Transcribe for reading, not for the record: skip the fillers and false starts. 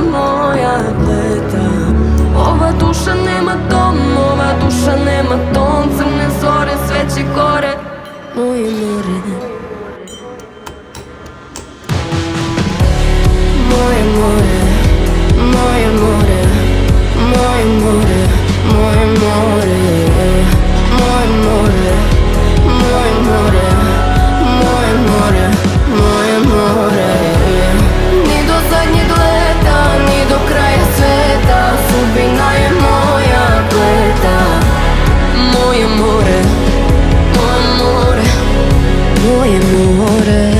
moja pleta. Ova duša nema dom, ova duša nema ton. Crne zore, sveće gore, moje more. Moje more, moje more, moje more, moje more, moje more, moje more, moje more, moje more. Ni do zadnjeg leta, ni do kraja sveta, sudbina je moja pleta. Moje more, moje more, moje more.